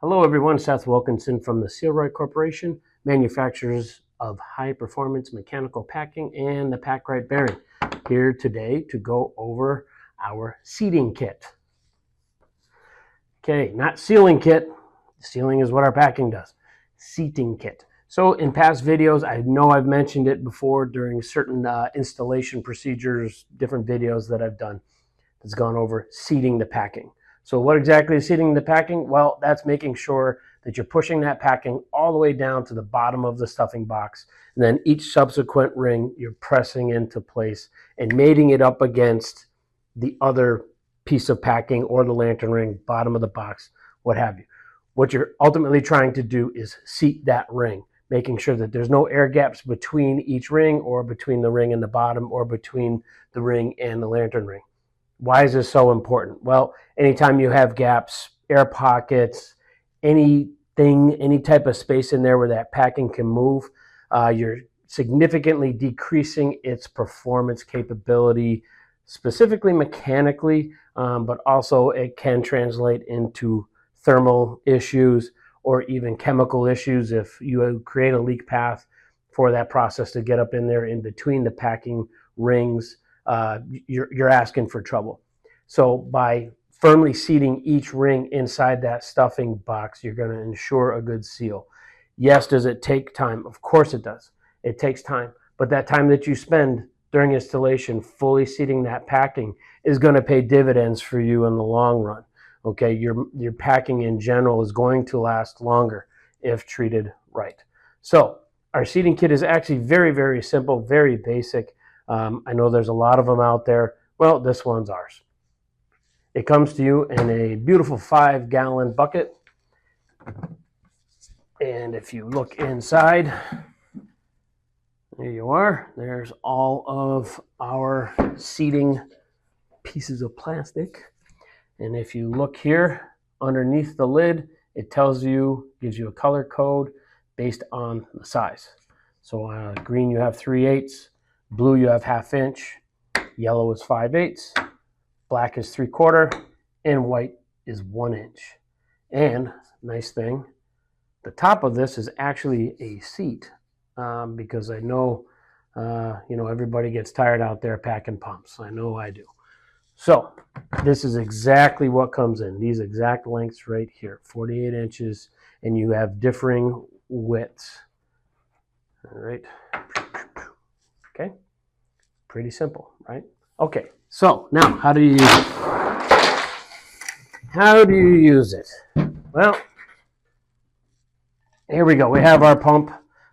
Hello everyone, Seth Wilkinson from the SealRyt Corporation, manufacturers of high-performance mechanical packing and the PackRyt bearing. Here today to go over our seating kit. Okay, not sealing kit. Sealing is what our packing does. Seating kit. So in past videos, I know I've mentioned it before during certain installation procedures, different videos that I've done. It's gone over seating the packing. So what exactly is seating the packing? Well, that's making sure that you're pushing that packing all the way down to the bottom of the stuffing box. And then each subsequent ring, you're pressing into place and mating it up against the other piece of packing or the lantern ring, bottom of the box, what have you. What you're ultimately trying to do is seat that ring, making sure that there's no air gaps between each ring or between the ring and the bottom or between the ring and the lantern ring. Why is this so important? Well, anytime you have gaps, air pockets, anything, any type of space in there where that packing can move, you're significantly decreasing its performance capability, specifically mechanically, but also it can translate into thermal issues or even chemical issues if you create a leak path for that process to get up in there in between the packing rings. You're asking for trouble. So by firmly seating each ring inside that stuffing box, you're going to ensure a good seal. Yes, does it take time? Of course it does. It takes time. But that time that you spend during installation fully seating that packing is going to pay dividends for you in the long run. Okay, your packing in general is going to last longer if treated right. So our seating kit is actually very, very simple, very basic. I know there's a lot of them out there. Well, this one's ours. It comes to you in a beautiful 5-gallon bucket. And if you look inside, there you are. There's all of our seating pieces of plastic. And if you look here underneath the lid, it tells you, gives you a color code based on the size. So green you have 3/8. Blue you have 1/2 inch, yellow is 5/8, black is 3/4, and white is 1 inch. And nice thing, the top of this is actually a seat because I know, everybody gets tired out there packing pumps. I know I do. So this is exactly what comes in. These exact lengths right here, 48 inches, and you have differing widths. All right. Okay, pretty simple, right? Okay, so now how do you use it? How do you use it? Well, here we go. We have our pump.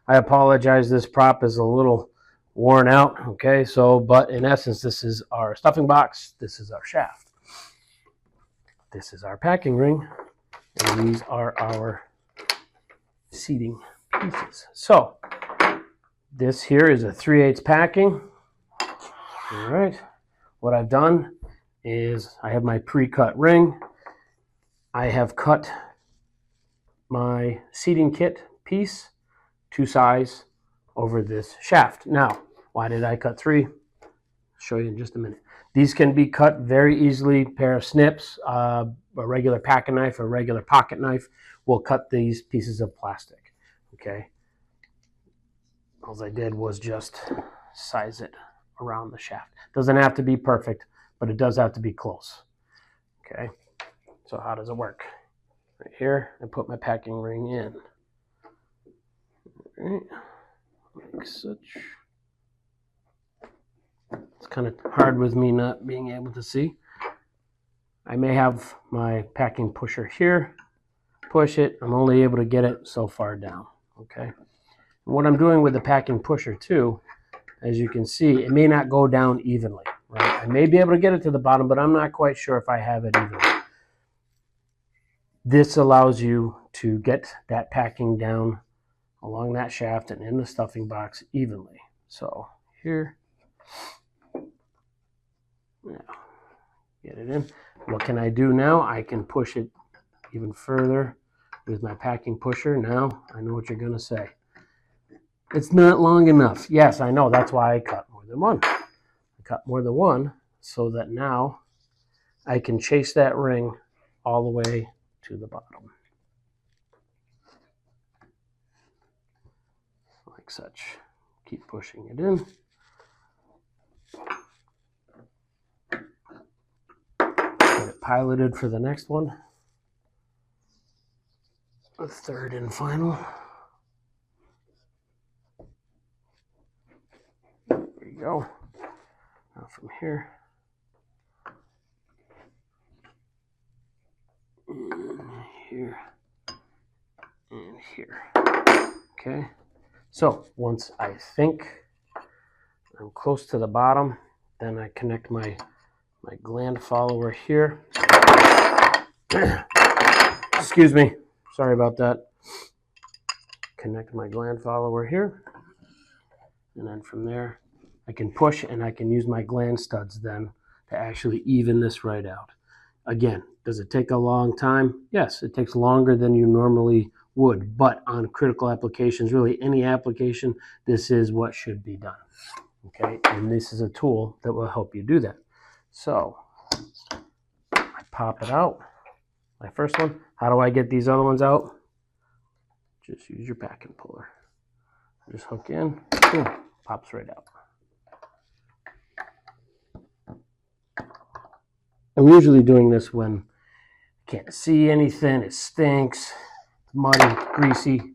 I apologize, this prop is a little worn out, okay? So, but in essence, this is our stuffing box. This is our shaft. This is our packing ring. And these are our seating pieces. So, this here is a 3/8 packing. All right, what I've done is I have my pre-cut ring. I have cut my seating kit piece to size over this shaft. Now, why did I cut 3? I'll show you in just a minute. These can be cut very easily. Pair of snips, a regular packing knife, a regular pocket knife will cut these pieces of plastic, okay? All I did was just size it around the shaft. Doesn't have to be perfect, but it does have to be close. Okay, so how does it work? Right here, I put my packing ring in. All right, like such. It's kind of hard with me not being able to see. I may have my packing pusher here. Push it, I'm only able to get it so far down, okay? And what I'm doing with the packing pusher too, as you can see, it may not go down evenly, right? I may be able to get it to the bottom, but I'm not quite sure if I have it evenly. This allows you to get that packing down along that shaft and in the stuffing box evenly. So here, now, get it in. What can I do now? I can push it even further with my packing pusher. Now, I know what you're gonna say. It's not long enough. Yes, I know. That's why I cut more than one. I cut more than one so that now I can chase that ring all the way to the bottom. like such. Keep pushing it in. Get it piloted for the next one. The third and final. There we go. Now from here. And here. And here. Okay. So once I think I'm close to the bottom, then I connect my gland follower here. Excuse me. Sorry about that. Connect my gland follower here. And then from there, I can push and I can use my gland studs then to actually even this right out. Again, does it take a long time? Yes, it takes longer than you normally would, but on critical applications, really any application, this is what should be done. Okay, and this is a tool that will help you do that. So I pop it out. My first one. How do I get these other ones out? Just use your packing puller. Just hook in, boom, pops right out. I'm usually doing this when I can't see anything, it stinks, it's muddy, greasy,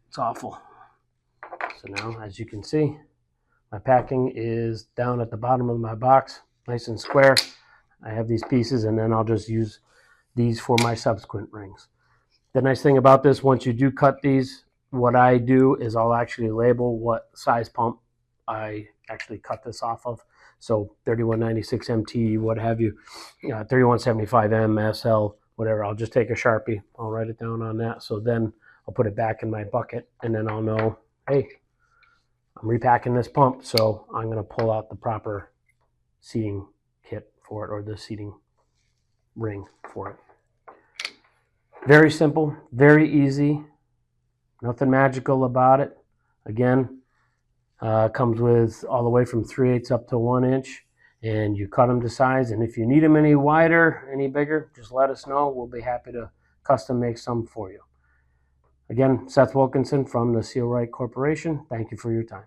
it's awful. So now, as you can see, my packing is down at the bottom of my box, nice and square. I have these pieces, and then I'll just use these for my subsequent rings. The nice thing about this, once you do cut these, what I do is I'll actually label what size pump I actually cut this off of. So 3196 MT, what have you, 3175 M, SL, whatever. I'll just take a Sharpie. I'll write it down on that. So then I'll put it back in my bucket, and then I'll know, hey, I'm repacking this pump, so I'm going to pull out the proper seating kit for it, or the seating ring for it. Very simple, very easy, nothing magical about it. Again, comes with all the way from 3/8 up to 1 inch, and you cut them to size. And if you need them any wider, any bigger, just let us know. We'll be happy to custom make some for you. Again, Seth Wilkinson from the SealRyt Corporation. Thank you for your time.